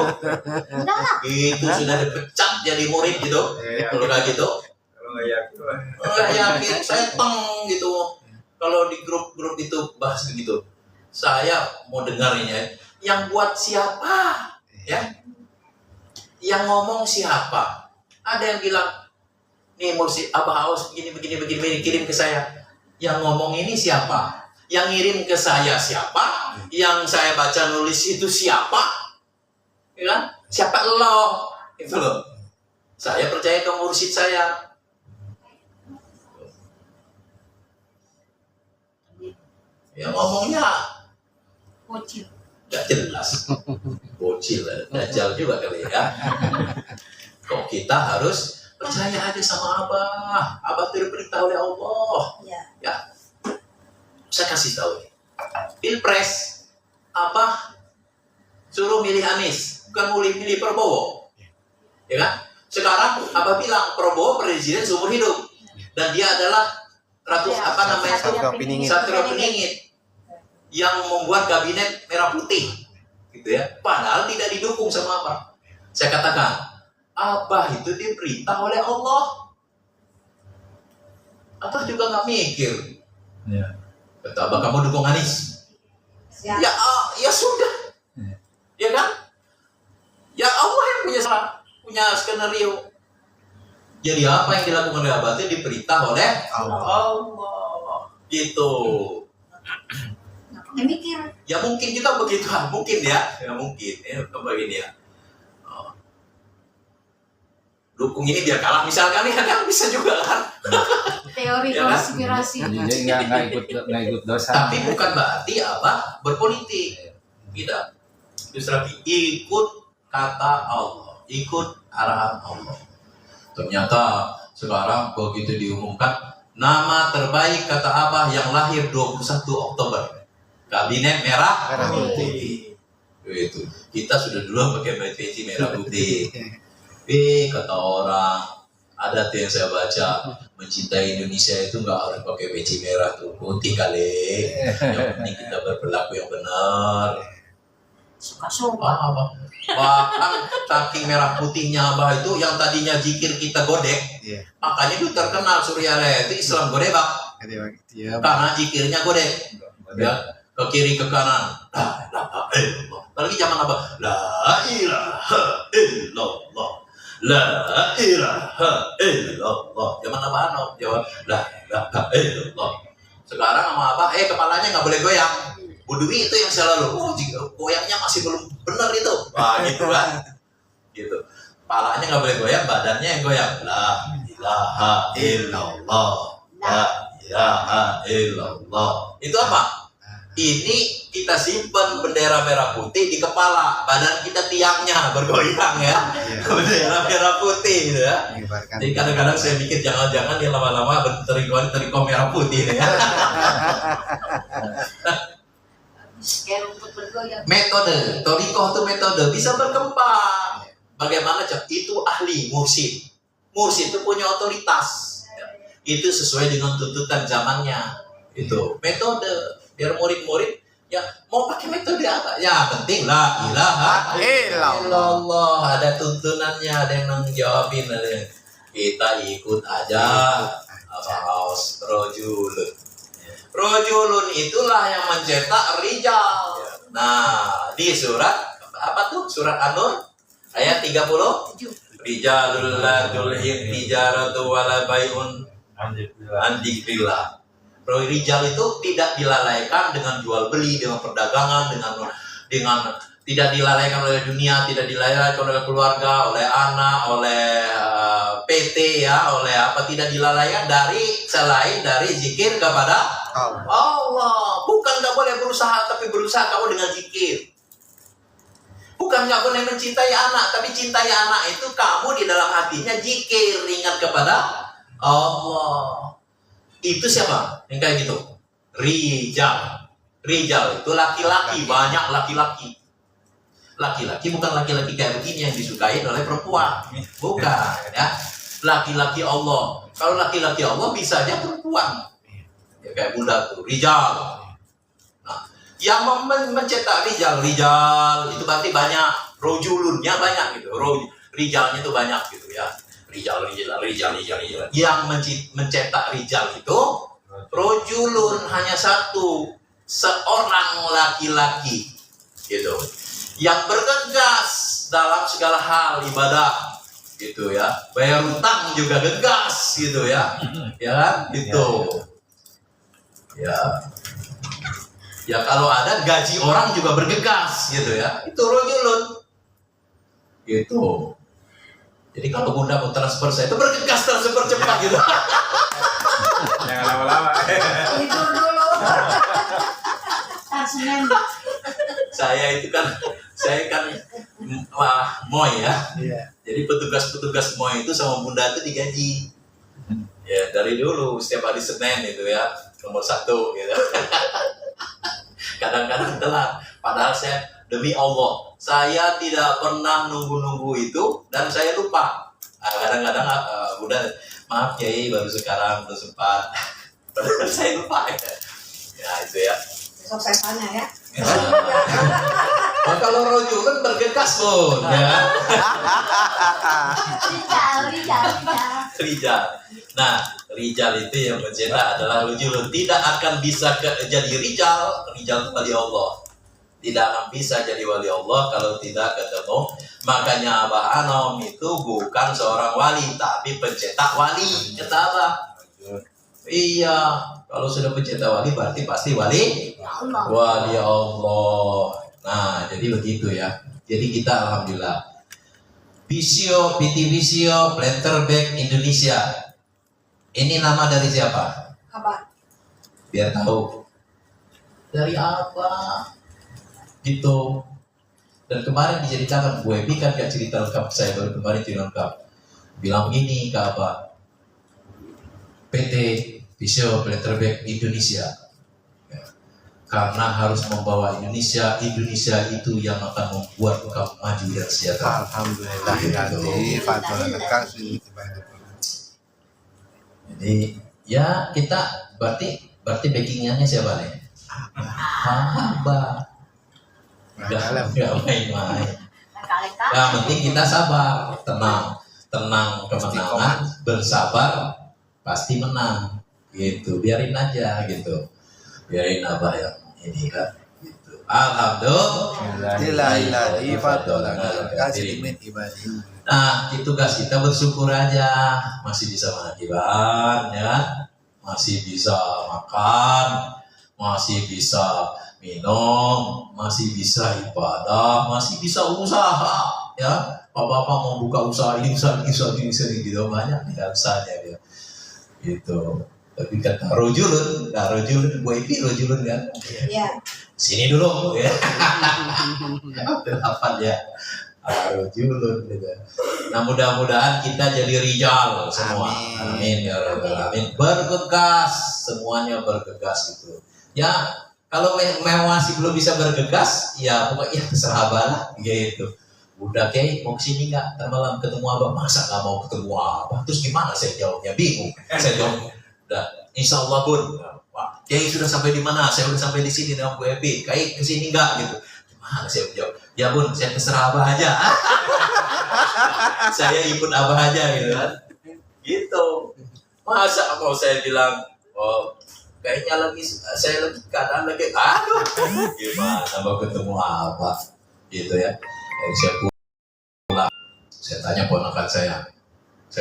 Enggak lah. Itu sudah dipecat jadi murid gitu. Kalau kayak gitu. Kalau Nggak yakin, saya teng gitu. Kalau di grup-grup itu bahas begitu, saya mau dengarinya. Yang buat siapa? Ya, yang ngomong siapa? Ada yang bilang, nih Mursi, Abah Aus begini, kirim ke saya. Yang ngomong ini siapa? Yang ngirim ke saya siapa? Yang saya baca nulis itu siapa? Ya kan? Siapa lo? Itu loh. Saya percaya ke mursyid saya. Yang ngomongnya Bocil. nggak jelas, bocil, dajjal juga kali ya. Kok kita harus percaya aja sama Abah? Abah diperintah oleh Allah. Ya. Ya, saya kasih tahu nih. Pilpres, Abah suruh milih Anies, bukan milih Prabowo, ya kan? Sekarang Abah bilang Prabowo presiden seumur hidup dan dia adalah ratu Ya, apa namanya? Satrio Piningit. Satrio Piningit yang membuat kabinet merah putih, gitu ya. Padahal tidak didukung sama Abah. Saya katakan, Abah itu diperintah oleh Allah. Abah juga nggak mikir. Ya. Kata Abah, kamu dukung Anies? Ya. Ya sudah, ya kan? Ya Allah yang punya skenario. Jadi apa yang dilakukan oleh Abah itu diperintah oleh Allah. Gitu. Nggak mikir. Ya mungkin kita begitu, mungkin ya mungkin ya begini ya. Dukung ini biar kalah misalkan ya kan bisa juga kan. Teori Ya kan? konspirasi. Jadi nggak ikut dosa. Tapi bukan berarti Abah berpolitik. Tidak. Justru ikut kata Allah, ikut arahan Allah. Ternyata sekarang begitu diumumkan nama terbaik kata Abah yang lahir 21 Oktober. Kabinet merah putih. Itu. Kita sudah dulu pakai peci merah putih. Kata orang, ada tuh yang saya baca, mencintai Indonesia itu nggak harus pakai peci merah tuh putih kali. Yang penting kita berperilaku yang benar. Suka-suka. Bahkan saking merah putihnya Abah itu yang tadinya zikir kita godek, Iya. makanya itu terkenal Suryalaya itu Islam godebak Iya. karena zikirnya godek. Ya, ke kiri ke kanan. La ilaha illallah. Apalagi zaman Abah, la ilaha illallah. La ilaha illallah. Zaman Abah jawab la ilaha illallah. Sekarang sama Abah, kepalanya nggak boleh goyang. Budui itu yang selalu, goyangnya masih belum benar itu. Wah gitu kan. Gitu. Kepalanya nggak boleh goyang, badannya yang goyang. La ilaha illallah. La ilaha illallah. Itu apa? Ini kita simpan bendera merah putih di kepala, badan kita tiangnya bergoyang ya. Bendera merah putih gitu ya. Jadi kadang-kadang saya mikir jangan-jangan dia lama-lama teriko merah putih ya. Kayak rumput bergoyang. Metode, torikoh itu metode bisa berkembang. Bagaimana itu ahli mursyid. Mursyid itu punya otoritas. Itu sesuai dengan tuntutan zamannya. Itu metode. Biar murid-murid ya mau pakai metode apa? Ya penting la ilaha illallah. Ada tuntunannya, ada yang nanggung jawabin. Kita ikut aja. Apa haus rojulun. Rojulun itulah yang mencetak rijal. Nah, di surat apa tuh? Surat An-Nur ayat 30. Rijalul la tulhim tijaratu wala bai'un an dzikrillah. Rijal itu tidak dilalaikan dengan jual beli, dengan perdagangan, dengan tidak dilalaikan oleh dunia, tidak dilalaikan oleh keluarga, oleh anak, oleh PT ya, oleh apa, tidak dilalaikan selain dari zikir kepada Allah. Bukan nggak boleh berusaha, tapi berusaha kamu dengan zikir. Bukan nggak boleh mencintai anak, tapi cintai anak itu kamu di dalam hatinya zikir, ingat kepada Allah. Itu siapa yang kayak gitu? Rijal. Rijal itu laki-laki, banyak laki-laki. Laki-laki bukan laki-laki kayak begini yang disukai oleh perempuan. Bukan ya. Laki-laki Allah. Kalau laki-laki Allah bisa aja perempuan. Ya kayak bunda tuh, rijal. Nah, yang mencetak rijal itu berarti banyak, rojulunnya banyak gitu. Rijalnya itu banyak gitu ya. Rijal. Yang mencetak rijal itu rojulun, hanya satu, seorang laki-laki gitu, yang bergegas dalam segala hal ibadah gitu ya, bayar utang juga gegas gitu ya, ya kan gitu ya kalau ada gaji orang juga bergegas gitu ya, itu rojulun gitu. Jadi kalau bunda mau transfer saya itu bergegas transfer cepat gitu. Jangan lama-lama. Tidur dulu. Senin. Saya kan moy ya. Iya. Jadi petugas moy itu sama bunda itu digaji. Ya dari dulu setiap hari Senin itu ya, nomor 1 gitu. Kadang-kadang telat. Padahal saya demi Allah, saya tidak pernah nunggu itu dan saya lupa. Kadang-kadang udah maaf Kiai baru sekarang belum sempat. Padahal saya lupa ya. Ya itu ya. Besok saya tanya ya. Nah, kalau rojulun bergegas pun ya. Rijal. Nah, rijal itu yang mencetak adalah rojulun. Tidak akan bisa jadi rijal wali Allah. Tidak akan bisa jadi wali Allah kalau tidak ketemu. Makanya Abah Anom itu bukan seorang wali, tapi pencetak wali. Kata Abah. Iya, kalau sudah pencetak wali berarti pasti wali wali Allah. Nah, jadi begitu ya. Jadi kita alhamdulillah. PT Visio Letterback Indonesia. Ini nama dari siapa? Apa? Biar tahu. Dari apa? Gitu. Dan kemarin diceritakan Bu Ebi kan gak cerita lengkap, saya baru kemarin cerita lengkap. Bilang begini ke apa? PT Visio Letterback Indonesia. Ya. Karena harus membawa Indonesia itu yang akan membuat kamu maju dan sejahtera. Alhamdulillah Jadi ya kita berarti backingnya siapa nih? Abah. Gak main-main. Yang penting kita sabar, tenang kemenangan, bersabar pasti menang. Gitu, biarin aja gitu. Biarin Abah yang ini kan gitu. Alhamdulillah. Nah, itu tugas kita bersyukur aja, masih bisa mengakibat ya, masih bisa makan, masih bisa minum, masih bisa ibadah, masih bisa usaha ya. Bapak-bapak mau buka usaha ini gitu banyak ya usahanya dia. Gitu. Tapi kata rojulun gue itu rojulun kan. Iya. Sini dulu ya. Apa ya? Rojulun gitu. Nah, mudah-mudahan kita jadi rijal semua. Amin ya rabbal alamin. Bergegas, semuanya bergegas gitu. Ya, kalau masih belum bisa bergegas, ya pokoknya terserah Abah gitu. Udah Kiai mau kesini nggak? Ntar malam ketemu Abah. Masa nggak mau ketemu Abah? Terus gimana saya jawabnya? Bingung. Saya jawab, udah Insya Allah pun. Wah, Kiai sudah sampai di mana? Saya udah sampai di sini dengan Bu Ebi. Kiai kesini nggak gitu? Gimana saya jawab? Ya Bun, saya terserah Abah aja. Saya ikut Abah aja gitu kan. Gitu. Masa mau saya bilang, oh kayaknya saya lagi keadaan lagi, aduh, gimana mau ketemu Abah gitu ya. Saya pulang, saya tanya ponakan saya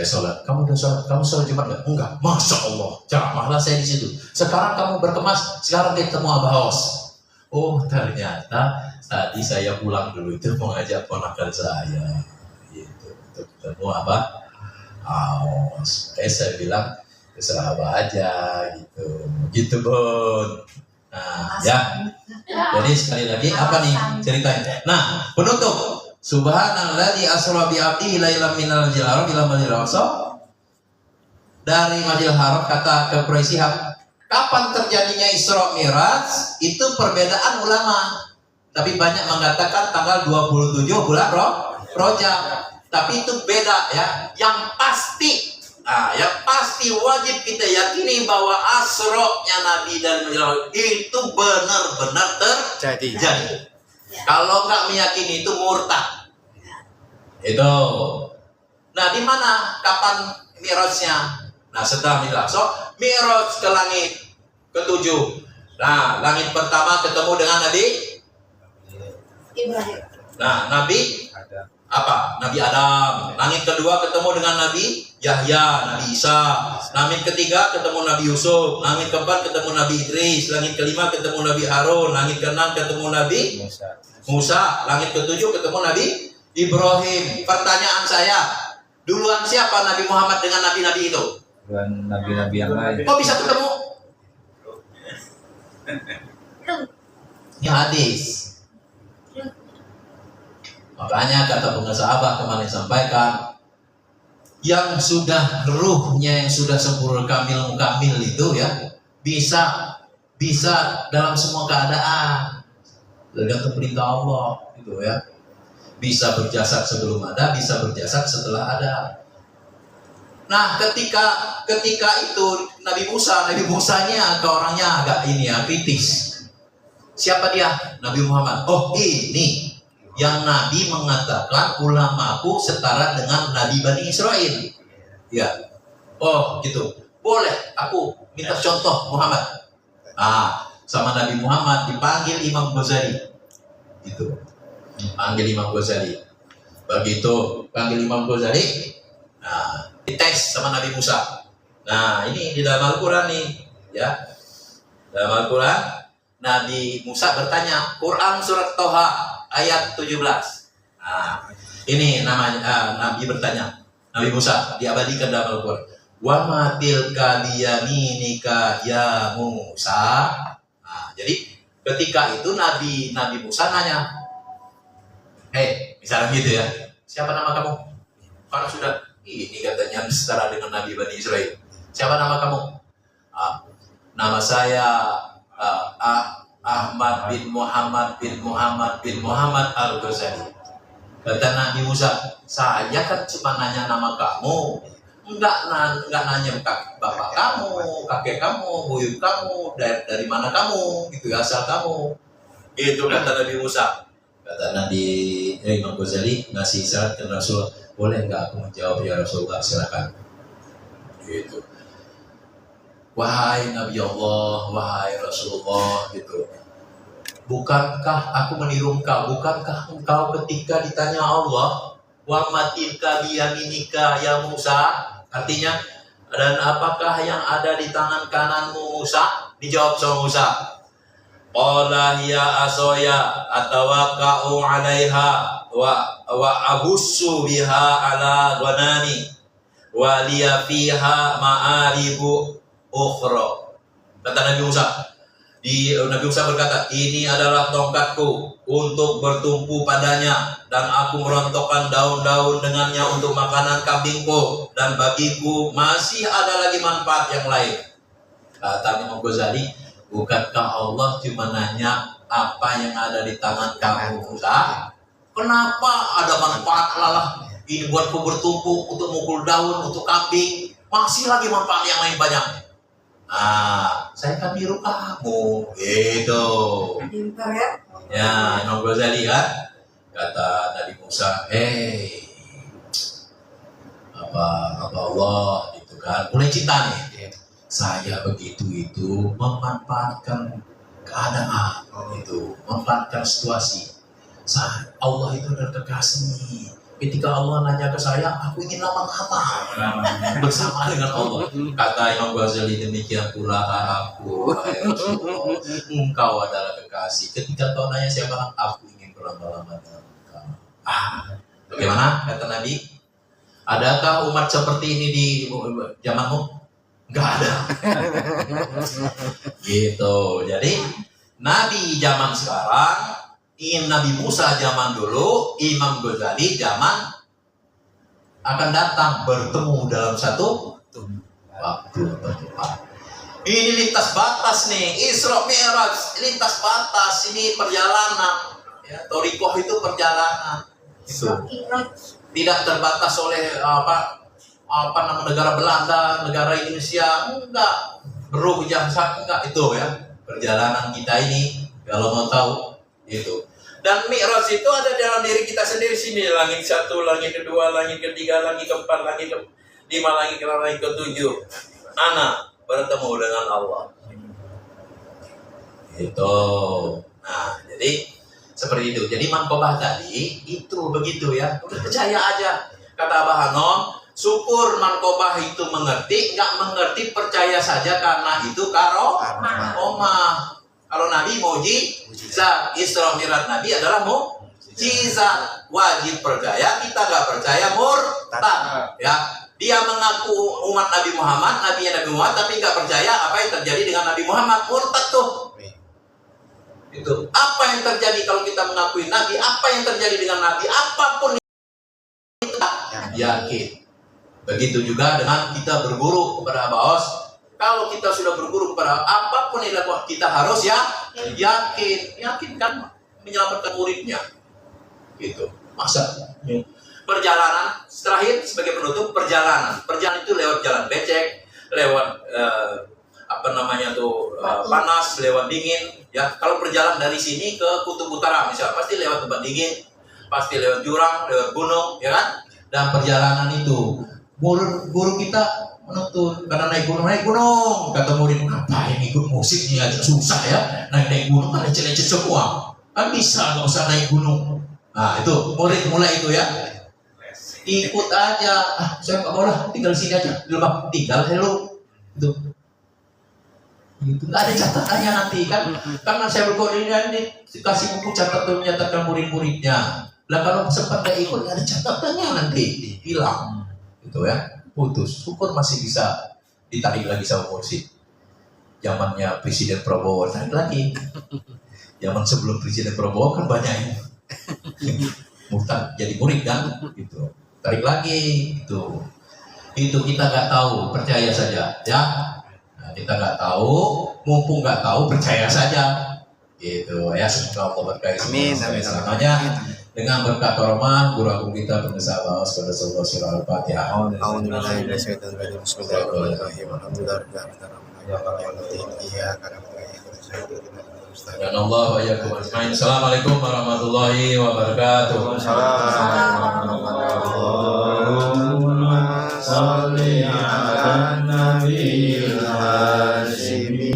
sholat, kamu udah sholat, kamu sholat Jumat nggak? Enggak, Masya Allah, jamaahlah saya di situ. Sekarang kamu berkemas, sekarang kita ketemu Abah Os. Oh ternyata tadi saya pulang dulu itu mau ngajak ponakan saya, gitu, untuk ketemu Abah Os. Saya bilang terserah Abah aja, gitu Bun. Nah, ya. Jadi sekali lagi apa nih ceritanya? Nah, penutup. Subhanalladzi asra bi 'abdihi lailan minal masjidil haram ila masjidil aqsa. Dari Masjidil Haram kata ke Quraisy, kapan terjadinya Isra Mi'raj? Itu perbedaan ulama. Tapi banyak mengatakan tanggal 27 bulan Rajab. Tapi itu beda ya. Yang pasti yang pasti wajib kita yakini bahwa asroknya Nabi dan Mi'raj itu benar-benar terjadi. Kalau nggak meyakini itu murtad. Itu Nah, di mana kapan Mi'rajnya? Nah, setelah Mi'raj. So, Mi'raj ke langit ketujuh. Nah, langit pertama ketemu dengan Nabi Ibrahim. Nah, Nabi Ada. apa? Nabi Adam. Langit kedua ketemu dengan Nabi Yahya, Nabi Isa. Langit ketiga ketemu Nabi Yusuf. Langit keempat ketemu Nabi Idris. Langit kelima ketemu Nabi Harun. Langit keenam ketemu Nabi Musa. Langit ketujuh ketemu Nabi Ibrahim. Pertanyaan saya, duluan siapa Nabi Muhammad dengan nabi-nabi itu? Dan nabi-nabi yang lain. Kok bisa ketemu? Ini hadis. Makanya kata pengasahabah kemarin sampaikan, yang sudah ruhnya yang sudah sempurna kamil itu ya bisa dalam semua keadaan tergantung perintah Allah gitu ya. Bisa berjasad sebelum ada, bisa berjasad setelah ada. Nah, ketika itu Nabi Musanya ke orangnya agak kritis. Siapa dia? Nabi Muhammad. Oh, ini yang Nabi mengatakan ulamaku setara dengan Nabi Bani Israel. Ya. Oh, gitu. Boleh, aku minta contoh Muhammad. Sama Nabi Muhammad dipanggil Imam Ghazali. Gitu. Panggil Imam Ghazali. Begitu panggil Imam Ghazali, dites sama Nabi Musa. Nah, ini di dalam Al-Quran nih, ya. Dalam Al-Quran, Nabi Musa bertanya, Quran surat Toha ayat 17. Nah, ini namanya Nabi bertanya, Nabi Musa diabadikan dalam Al-Quran. Wa ma tilka biyaminika ya Musa. Nah, jadi ketika itu Nabi Musa nanya, misalnya gitu ya, siapa nama kamu? Karena sudah ini katanya setara dengan Nabi Bani Israel. Siapa nama kamu? Nama saya Ahmad bin Muhammad Al-Ghazali. Kata Nabi Musa, saya kan cuma nanya nama kamu, enggak nanya bapak kamu, kakek kamu, buyut kamu, dari mana kamu, gitu asal kamu. Itu kata Nabi Musa. Kata Nabi Imam Ghazali ngasih syarat ke Rasul, boleh nggak aku menjawab ya Rasulullah, silakan. Gitu. Wahai Nabi Allah, wahai Rasulullah, gitu. Bukankah aku meniru engkau? Bukankah engkau ketika ditanya Allah, wa matilka biyaminika ya Musa? Artinya, dan apakah yang ada di tangan kananmu Musa? Dijawab sama Musa. Qala hiya asoya atawakka'u 'alaiha wa abussu biha 'ala ghanami wa liya fiha ma'aribu ukhra. Kata Nabi Musa. Nabi Musa berkata, ini adalah tongkatku untuk bertumpu padanya, dan aku merontokkan daun-daun dengannya untuk makanan kambingku, dan bagiku masih ada lagi manfaat yang lain. Kata Imam Ghazali, bukankah Allah cuma nanya apa yang ada di tangan kamu Musa? Kenapa ada manfaat lalah? Ini buatku bertumpu untuk mukul daun, untuk kambing, masih lagi manfaat yang lain banyak. Saya kan niru kamu, gitu. Pintar ya. Ya, Imam Ghazali kan, kata Nabi Musa, apa Allah, gitu kan, mulai cinta nih. Saya begitu itu memanfaatkan keadaan, itu memanfaatkan situasi. Allah itu adalah kekasih. Ketika Allah nanya ke saya, aku ingin lama-lama bersama dengan Allah. Kata Imam Ghazali, demikian pula aku, engkau adalah kekasih. Ketika kau nanya siapa, aku ingin berlama-lama dengan engkau. Bagaimana kata Nabi? Adakah umat seperti ini di zamanmu? Enggak ada. Gitu. Jadi Nabi zaman sekarang, Nabi Musa zaman dulu, Imam Ghazali zaman akan datang, bertemu dalam satu waktu bertempat. Ini lintas batas nih, Isra Mi'raj, lintas batas, ini perjalanan. Ya, Thariqah itu perjalanan. Itu tidak terbatas oleh nama negara Belanda, negara Indonesia, enggak. Ruh jasad enggak, itu ya. Perjalanan kita ini, kalau mau tahu, itu. Dan mi'raj itu ada dalam diri kita sendiri sini. Langit 1, langit 2, langit 3, langit 4, langit 5, langit 6, langit 7. Anak bertemu dengan Allah. Itu. Nah, jadi seperti itu. Jadi mankobah tadi itu begitu ya. Udah percaya aja. Kata Abah Hanom, syukur mankobah itu mengerti, nggak mengerti percaya saja karena itu karomah. Kalau Nabi mukjizat, Isra Mi'raj Nabi adalah mukjizat. Wajib percaya, kita nggak percaya murtad. Ya, dia mengaku umat Nabi Muhammad, Nabi Muhammad, tapi nggak percaya apa yang terjadi dengan Nabi Muhammad, murtad tuh. Itu apa yang terjadi kalau kita mengakui Nabi? Apa yang terjadi dengan Nabi? Apapun itu yakin. Begitu juga dengan kita berguru kepada Abaos. Kalau kita sudah berguru kepada apapun yang dilakukan, kita harus yakin kan menyelamatkan muridnya. Gitu. Masa perjalanan terakhir sebagai penutup, perjalanan itu lewat jalan becek, lewat panas, lewat dingin. Ya, kalau perjalanan dari sini ke Kutub Utara misalnya, pasti lewat tempat dingin, pasti lewat jurang, lewat gunung, ya kan? Dan perjalanan itu guru kita menuntut, karena naik gunung, kata murid, apa yang ikut musik ini aja susah ya, naik gunung kan lecet-lecet semua, kan bisa nggak usah naik gunung. Nah itu murid mulai itu ya, ikut aja, saya nggak mau lah, tinggal sini aja, di Lebak, tinggal hello, itu nggak ada catatannya nanti kan, karena saya berkoordinasi dikasih buku catatan menyatakan murid-muridnya, lah kalau sempat nggak ikut nggak ada catatannya nanti hilang, gitu ya. Putus, syukur masih bisa ditarik lagi sama mursyid. Zamannya Presiden Prabowo tarik lagi. Zaman sebelum Presiden Prabowo kan banyak yang murtad jadi murid kan, gitu. Tarik lagi, gitu. Itu kita nggak tahu, percaya saja, ya. Nah, kita nggak tahu, mumpung nggak tahu, percaya saja, gitu. Ya, semoga Allah berkahi. Amin. Selamanya. Dengan berkat karomah guru agung kita pengesah bahwa pada sebuah surah Al-Fatihah. Dan Allah wa yakum ajmain. Assalamualaikum warahmatullahi wabarakatuh. Allahumma shalli ala nabiyil hashimi.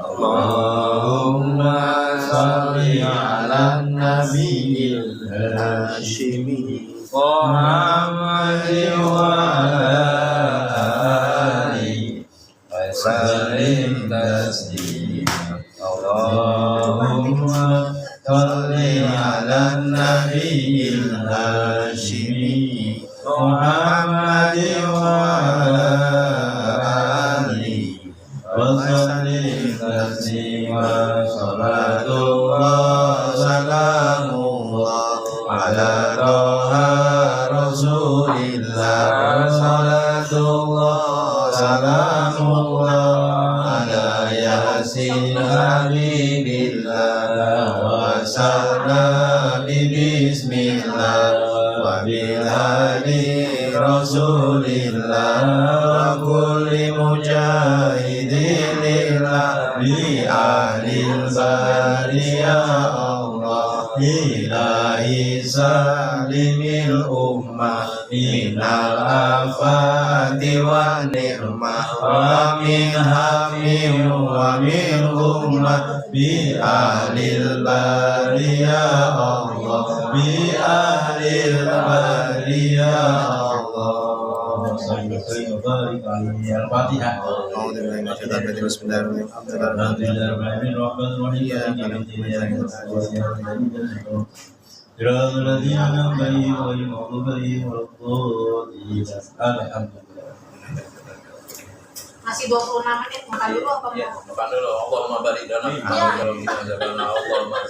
Allahumma shalli ala nabiyil hashimi Muhammadin wa ala alihi wa sallim taslima. Allahumma shalli ala nabiyil hashimi Muhammadin wa ala alihi wa sallim taslima. Salatullah salamullah ala toha rasulillah. Salatullah salamullah ala yasin habibillah wa salam bismillah wa bilhadi rasulillah wa kulli mujahidin lillah bi ahlil bariyah Allah ilahi salimil ummah minal afati wa ni'mah wa min hamim wa min ummah bi ahlil bariyah Allah bi ahlil bariyah Allah. Al-Fatihah. Masih 26 menit, makan dulu apa mau? Makan dulu. Allahumma barik lana fi Allahumma